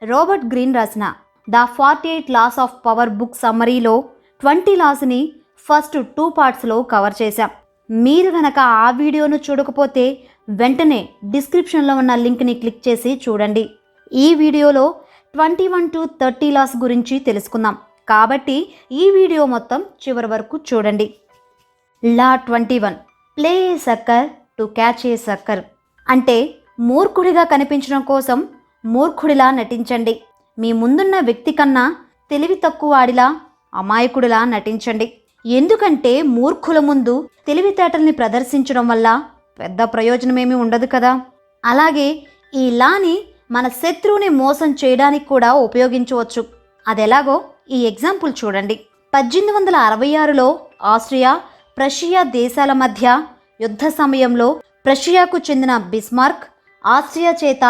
Robert Greene రాసిన the 48 laws of power book సమ్మరీలో 20 లాస్ని ఫస్ట్ 2 పార్ట్స్లో కవర్ చేశాం. మీరు కనుక ఆ వీడియోను చూడకపోతే వెంటనే డిస్క్రిప్షన్లో ఉన్న లింక్ని క్లిక్ చేసి చూడండి. ఈ వీడియోలో 21 to 30 లాస్ గురించి తెలుసుకుందాం. కాబట్టి ఈ వీడియో మొత్తం చివరి వరకు చూడండి. లా 21 play A sucker to catch A sucker అంటే మూర్ఖుడిగా కనిపించడం కోసం మూర్ఖుడిలా నటించండి. మీ ముందున్న వ్యక్తి కన్నా తెలివి తక్కువ వాడిలా అమాయకుడిలా నటించండి. ఎందుకంటే మూర్ఖుల ముందు తెలివితేటల్ని ప్రదర్శించడం వల్ల పెద్ద ప్రయోజనమేమీ ఉండదు కదా. అలాగే ఈ లాని మన శత్రువుని మోసం చేయడానికి కూడా ఉపయోగించవచ్చు. అదెలాగో ఈ ఎగ్జాంపుల్ చూడండి. 1866లో ఆస్ట్రియా, ప్రషియా దేశాల మధ్య యుద్ధ సమయంలో ప్రషియాకు చెందిన బిస్మార్క్ ఆస్ట్రియా చేత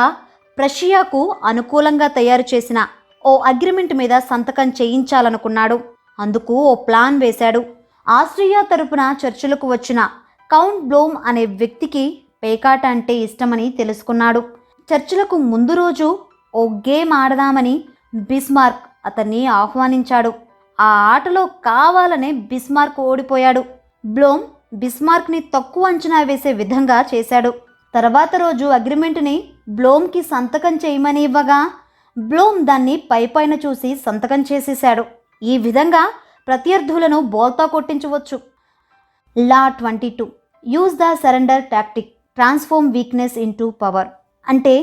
ప్రషియాకు అనుకూలంగా తయారు చేసిన ఓ అగ్రిమెంట్ మీద సంతకం చేయించాలనుకున్నాడు. అందుకు ఓ ప్లాన్ వేశాడు. ఆస్ట్రియా తరపున చర్చలకు వచ్చిన కౌంట్ బ్లోమ్ అనే వ్యక్తికి పేకాట అంటే ఇష్టమని తెలుసుకున్నాడు. చర్చలకు ముందు రోజు ఓ గేమ్ ఆడదామని బిస్మార్క్ అతన్ని ఆహ్వానించాడు. ఆ ఆటలో కావాలనే బిస్మార్క్ ఓడిపోయాడు. బ్లోమ్ బిస్మార్క్ని తక్కువ అంచనా వేసే విధంగా చేశాడు. తర్వాత రోజు అగ్రిమెంట్ని బ్లోమ్కి సంతకం చేయమని ఇవ్వగా బ్లోమ్ దాన్ని పైపైన చూసి సంతకం చేసేశాడు. ఈ విధంగా ప్రత్యర్థులను బోల్తా కొట్టించవచ్చు. లా 22 use the surrender tactic transform weakness into power అంటే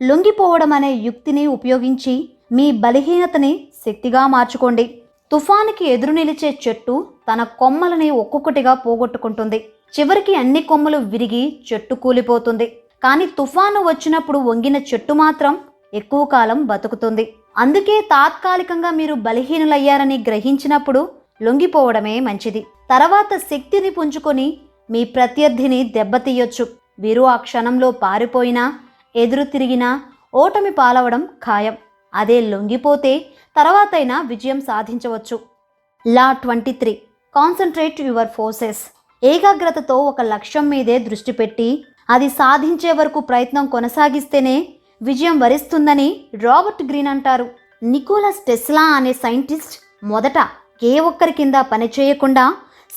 లొంగిపోవడం అనే యుక్తిని ఉపయోగించి మీ బలహీనతని శక్తిగా మార్చుకోండి. తుఫానుకి ఎదురు నిలిచే చెట్టు తన కొమ్మలని ఒక్కొక్కటిగా పోగొట్టుకుంటుంది. చివరికి అన్ని కొమ్మలు విరిగి చెట్టు కూలిపోతుంది. కానీ తుఫాను వచ్చినప్పుడు వంగిన చెట్టు మాత్రం ఎక్కువ కాలం బతుకుతుంది. అందుకే తాత్కాలికంగా మీరు బలహీనులయ్యారని గ్రహించినప్పుడు లొంగిపోవడమే మంచిది. తర్వాత శక్తిని పుంజుకొని మీ ప్రత్యర్థిని దెబ్బతీయొచ్చు. వీరు ఆ క్షణంలో పారిపోయినా ఎదురు తిరిగినా ఓటమి పాలవడం ఖాయం. అదే లొంగిపోతే తర్వాతైనా విజయం సాధించవచ్చు. లా 23 కాన్సన్ట్రేట్ యువర్ ఫోర్సెస్ ఏకాగ్రతతో ఒక లక్ష్యం మీదే దృష్టి పెట్టి అది సాధించే వరకు ప్రయత్నం కొనసాగిస్తేనే విజయం వరిస్తుందని రాబర్ట్ గ్రీన్ అంటారు. నికోలస్ టెస్లా అనే సైంటిస్ట్ మొదట ఏ ఒక్కరి కింద పనిచేయకుండా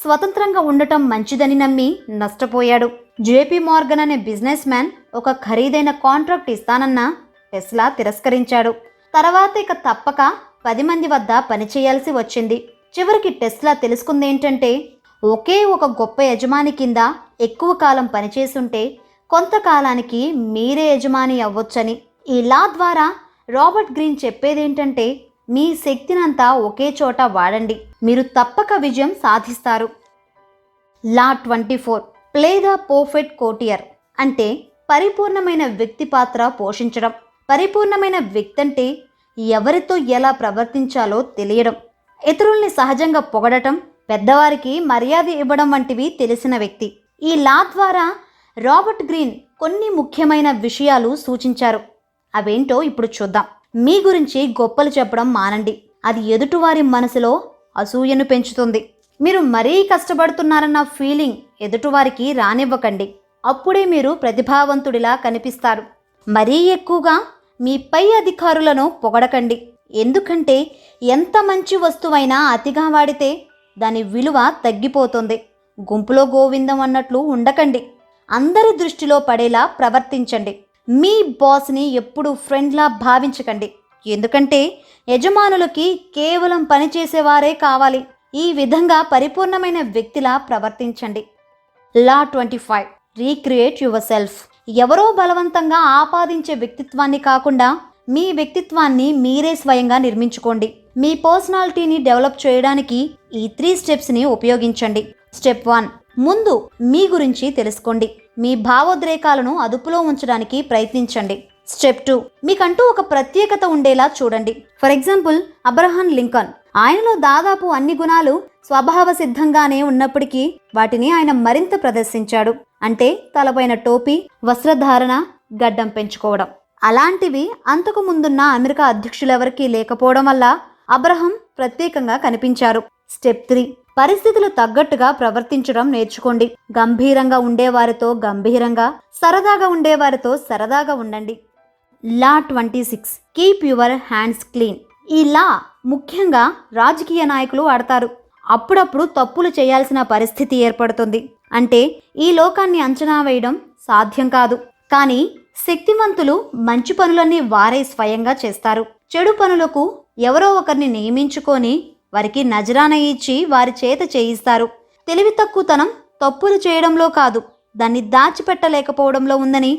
స్వతంత్రంగా ఉండటం మంచిదని నమ్మి నష్టపోయాడు. జేపీ మార్గన్ అనే బిజినెస్ మ్యాన్ ఒక ఖరీదైన కాంట్రాక్ట్ ఇస్తానన్నా టెస్లా తిరస్కరించాడు. తర్వాత ఇక తప్పక 10 మంది వద్ద పనిచేయాల్సి వచ్చింది. చివరికి టెస్లా తెలుసుకుందేంటంటే ఒకే ఒక గొప్ప యజమాని కింద ఎక్కువ కాలం పనిచేస్తుంటే కొంతకాలానికి మీరే యజమాని అవ్వొచ్చని. ఈ లా ద్వారా రాబర్ట్ గ్రీన్ చెప్పేదేంటంటే మీ శక్తినంతా ఒకే చోట వాడండి, మీరు తప్పక విజయం సాధిస్తారు. లా 24 ప్లే ద పర్ఫెక్ట్ కోర్టియర్ అంటే పరిపూర్ణమైన వ్యక్తి పాత్ర పోషించడం. పరిపూర్ణమైన వ్యక్తి అంటే ఎవరితో ఎలా ప్రవర్తించాలో తెలియడం, ఇతరుల్ని సహజంగా పొగడటం, పెద్దవారికి మర్యాద ఇవ్వడం వంటివి తెలిసిన వ్యక్తి. ఈ లా ద్వారా రాబర్ట్ గ్రీన్ కొన్ని ముఖ్యమైన విషయాలు సూచించారు. అవేంటో ఇప్పుడు చూద్దాం. మీ గురించి గొప్పలు చెప్పడం మానండి. అది ఎదుటివారి మనసులో అసూయను పెంచుతుంది. మీరు మరీ కష్టపడుతున్నారన్న ఫీలింగ్ ఎదుటివారికి రానివ్వకండి. అప్పుడే మీరు ప్రతిభావంతుడిలా కనిపిస్తారు. మరీ ఎక్కువగా మీ పై అధికారులను పొగడకండి. ఎందుకంటే ఎంత మంచి వస్తువైనా అతిగా వాడితే దాని విలువ తగ్గిపోతుంది. గుంపులో గోవిందం అన్నట్లు ఉండకండి. అందరి దృష్టిలో పడేలా ప్రవర్తించండి. మీ బాస్ని ఎప్పుడూ ఫ్రెండ్లా భావించకండి. ఎందుకంటే యజమానులకి కేవలం పనిచేసేవారే కావాలి. ఈ విధంగా పరిపూర్ణమైన వ్యక్తిలా ప్రవర్తించండి. లా 25 రీక్రియేట్ యువర్ సెల్ఫ్ ఎవరో బలవంతంగా ఆపాదించే వ్యక్తిత్వాన్ని కాకుండా మీ వ్యక్తిత్వాన్ని మీరే స్వయంగా నిర్మించుకోండి. మీ పర్సనాలిటీని డెవలప్ చేయడానికి ఈ 3 స్టెప్స్ని ఉపయోగించండి. స్టెప్ 1 ముందు మీ గురించి తెలుసుకోండి. మీ భావోద్రేకాలను అదుపులో ఉంచడానికి ప్రయత్నించండి. స్టెప్ 2 మీకంటూ ఒక ప్రత్యేకత ఉండేలా చూడండి. For example Abraham Lincoln. ఆయనలో దాదాపు అన్ని గుణాలు స్వభావ సిద్ధంగానే ఉన్నప్పటికీ వాటిని ఆయన మరింత ప్రదర్శించాడు. అంటే తలపైన టోపీ, వస్త్రధారణ, గడ్డం పెంచుకోవడం. అలాంటివి అంతకు ముందున్న అమెరికా అధ్యక్షులెవరికీ లేకపోవడం వల్ల అబ్రహాం ప్రత్యేకంగా కనిపించారు. స్టెప్ 3 పరిస్థితులు తగ్గట్టుగా ప్రవర్తించడం నేర్చుకోండి. గంభీరంగా ఉండేవారితో గంభీరంగా, సరదాగా ఉండేవారితో సరదాగా ఉండండి. లా 26 కీప్ యువర్ హ్యాండ్స్ క్లీన్. ఈ లా ముఖ్యంగా రాజకీయ నాయకులు వాడతారు. అప్పుడప్పుడు తప్పులు చేయాల్సిన పరిస్థితి ఏర్పడుతుంది. అంటే ఈ లోకాన్ని అంచనా వేయడం సాధ్యం కాదు. కానీ శక్తివంతులు మంచి పనులన్నీ వారే స్వయంగా చేస్తారు. చెడు పనులకు ఎవరో ఒకరిని నియమించుకొని వారికి నజరాన ఇచ్చి వారి చేత చేయిస్తారు. తెలివి తక్కువతనం తప్పులు చేయడంలో కాదు, దాన్ని దాచిపెట్టలేకపోవడంలో ఉందని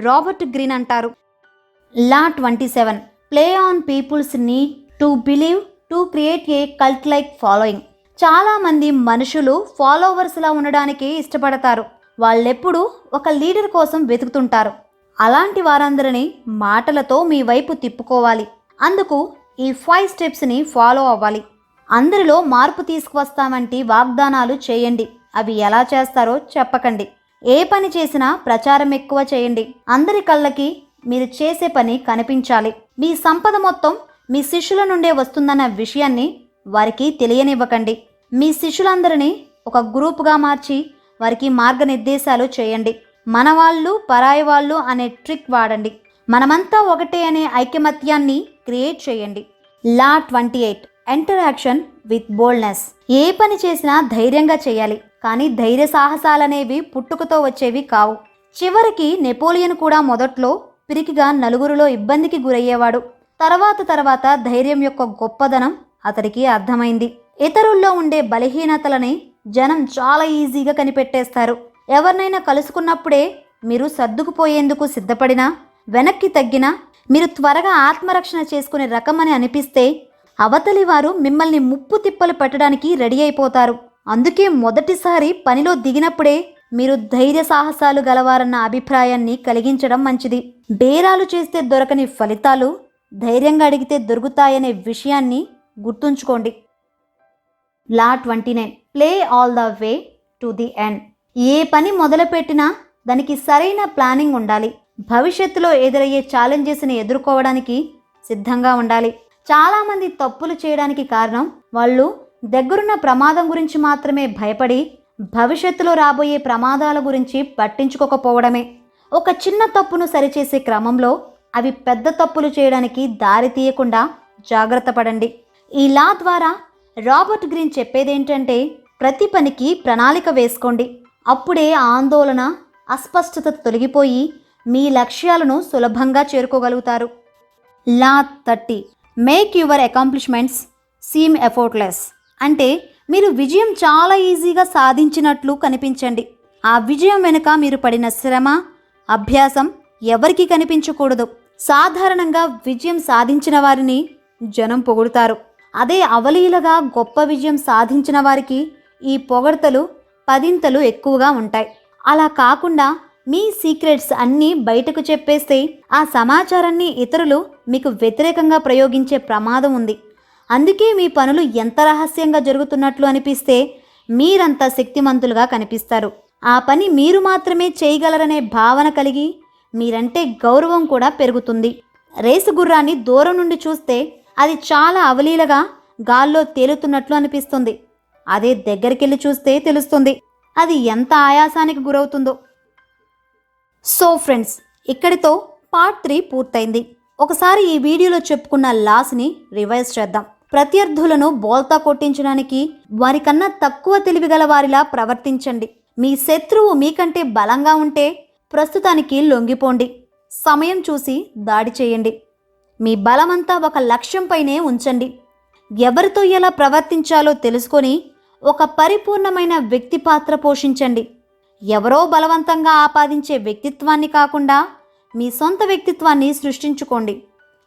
రాబర్ట్ గ్రీన్ అంటారు. Law 27 play on people's need to believe to create a cult like following. చాలామంది మనుషులు ఫాలోవర్స్లా ఉండడానికి ఇష్టపడతారు. వాళ్ళెప్పుడు ఒక లీడర్ కోసం వెతుకుతుంటారు. అలాంటి వారందరినీ మాటలతో మీ వైపు తిప్పుకోవాలి. అందుకు ఈ 5 స్టెప్స్ని ఫాలో అవ్వాలి. అందరిలో మార్పు తీసుకువస్తామంటే వాగ్దానాలు చేయండి. అవి ఎలా చేస్తారో చెప్పకండి. ఏ పని చేసినా ప్రచారం ఎక్కువ చేయండి. అందరి కళ్ళకి మీరు చేసే పని కనిపించాలి. మీ సంపద మొత్తం మీ శిష్యుల నుండే వస్తుందన్న విషయాన్ని వారికి తెలియనివ్వకండి. మీ శిష్యులందరినీ ఒక గ్రూపుగా మార్చి వారికి మార్గనిర్దేశాలు చేయండి. మనవాళ్ళు పరాయి వాళ్ళు అనే ట్రిక్ వాడండి. మనమంతా ఒకటే అనే ఐకమత్యాన్ని క్రియేట్ చేయండి. లా 28 ఎంటర్ యాక్షన్ విత్ బోల్డ్నెస్. ఏ పని చేసినా ధైర్యంగా చేయాలి. కానీ ధైర్య సాహసాలనేవి పుట్టుకతో వచ్చేవి కావు. చివరికి నెపోలియన్ కూడా మొదట్లో పిరికిగా నలుగురిలో ఇబ్బందికి గురయ్యేవాడు. తర్వాత ధైర్యం యొక్క గొప్పదనం అతడికి అర్థమైంది. ఇతరుల్లో ఉండే బలహీనతలని జనం చాలా ఈజీగా కనిపెట్టేస్తారు. ఎవరినైనా కలుసుకున్నప్పుడే మీరు సర్దుకుపోయేందుకు సిద్ధపడినా, వెనక్కి తగ్గినా, మీరు త్వరగా ఆత్మరక్షణ చేసుకునే రకమని అనిపిస్తే అవతలి వారు మిమ్మల్ని ముప్పు తిప్పలు పెట్టడానికి రెడీ అయిపోతారు. అందుకే మొదటిసారి పనిలో దిగినప్పుడే మీరు ధైర్య సాహసాలు గలవారన్న అభిప్రాయాన్ని కలిగించడం మంచిది. బేరాలు చేస్తే దొరకని ఫలితాలు ధైర్యంగా అడిగితే దొరుకుతాయనే విషయాన్ని గుర్తుంచుకోండి. Law 29 play all the way to the end. ఏ పని మొదలుపెట్టినా దానికి సరైన ప్లానింగ్ ఉండాలి. భవిష్యత్తులో ఎదురయ్యే ఛాలెంజెస్ని ఎదుర్కోవడానికి సిద్ధంగా ఉండాలి. చాలామంది తప్పులు చేయడానికి కారణం వాళ్ళు దగ్గరున్న ప్రమాదం గురించి మాత్రమే భయపడి భవిష్యత్తులో రాబోయే ప్రమాదాల గురించి పట్టించుకోకపోవడమే. ఒక చిన్న తప్పును సరిచేసే క్రమంలో అవి పెద్ద తప్పులు చేయడానికి దారి తీయకుండా జాగ్రత్త పడండి. ఈ లా ద్వారా రాబర్ట్ గ్రీన్ చెప్పేదేంటంటే ప్రతి పనికి ప్రణాళిక వేసుకోండి. అప్పుడే ఆందోళన, అస్పష్టత తొలగిపోయి మీ లక్ష్యాలను సులభంగా చేరుకోగలుగుతారు. Law 30 make your accomplishments seem effortless. అంటే మీరు విజయం చాలా ఈజీగా సాధించినట్లు కనిపించండి. ఆ విజయం వెనుక మీరు పడిన శ్రమ, అభ్యాసం ఎవరికీ కనిపించకూడదు. సాధారణంగా విజయం సాధించిన వారిని జనం పొగుడుతారు. అదే అవలీలగా గొప్ప విజయం సాధించిన వారికి ఈ పొగడ్తలు 10 ఎక్కువగా ఉంటాయి. అలా కాకుండా మీ సీక్రెట్స్ అన్నీ బయటకు చెప్పేస్తే ఆ సమాచారాన్ని ఇతరులు మీకు వ్యతిరేకంగా ప్రయోగించే ప్రమాదం ఉంది. అందుకే మీ పనులు ఎంత రహస్యంగా జరుగుతున్నట్లు అనిపిస్తే మీరంతా శక్తిమంతులుగా కనిపిస్తారు. ఆ పని మీరు మాత్రమే చేయగలరనే భావన కలిగి మీరంటే గౌరవం కూడా పెరుగుతుంది. రేసు గుర్రాన్ని దూరం నుండి చూస్తే అది చాలా అవలీలగా గాల్లో తేలుతున్నట్లు అనిపిస్తుంది. అదే దగ్గరికెళ్ళి చూస్తే తెలుస్తుంది అది ఎంత ఆయాసానికి గురవుతుందో. సో ఫ్రెండ్స్, ఇక్కడితో పార్ట్ 3 పూర్తయింది. ఒకసారి ఈ వీడియోలో చెప్పుకున్న లాస్ని రివైజ్ చేద్దాం. ప్రత్యర్థులను బోల్తా కొట్టించడానికి వారికన్నా తక్కువ తెలివిగల వారిలా ప్రవర్తించండి. మీ శత్రువు మీకంటే బలంగా ఉంటే ప్రస్తుతానికి లొంగిపోండి. సమయం చూసి దాడి చేయండి. మీ బలమంతా ఒక లక్ష్యంపైనే ఉంచండి. ఎవరితో ఎలా ప్రవర్తించాలో తెలుసుకొని ఒక పరిపూర్ణమైన వ్యక్తి పాత్ర పోషించండి. ఎవరో బలవంతంగా ఆపాదించే వ్యక్తిత్వాన్ని కాకుండా మీ సొంత వ్యక్తిత్వాన్ని సృష్టించుకోండి.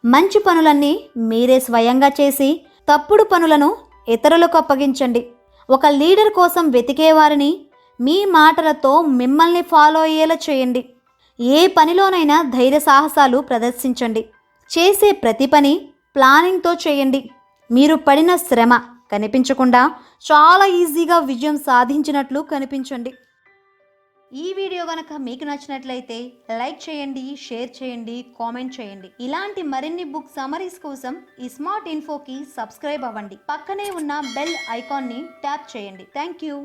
మంచి పనులన్నీ మీరే స్వయంగా చేసి తప్పుడు పనులను ఇతరులకు అప్పగించండి. ఒక లీడర్ కోసం వెతికేవారిని మీ మాటలతో మిమ్మల్ని ఫాలో అయ్యేలా చేయండి. ఏ పనిలోనైనా ధైర్య సాహసాలు ప్రదర్శించండి. చేసే ప్రతి పని ప్లానింగ్తో చేయండి. మీరు పడిన శ్రమ కనిపించకుండా చాలా ఈజీగా విజయం సాధించినట్లు కనిపించండి. ఈ వీడియో గనక మీకు నచ్చినట్లయితే లైక్ చేయండి, షేర్ చేయండి, కామెంట్ చేయండి. ఇలాంటి మరిన్ని బుక్ సమరీస్ కోసం ఇస్మార్ట్ ఇన్ఫోకి సబ్స్క్రైబ్ అవ్వండి. పక్కనే ఉన్న బెల్ ఐకాన్ని ట్యాప్ చేయండి. Thank you.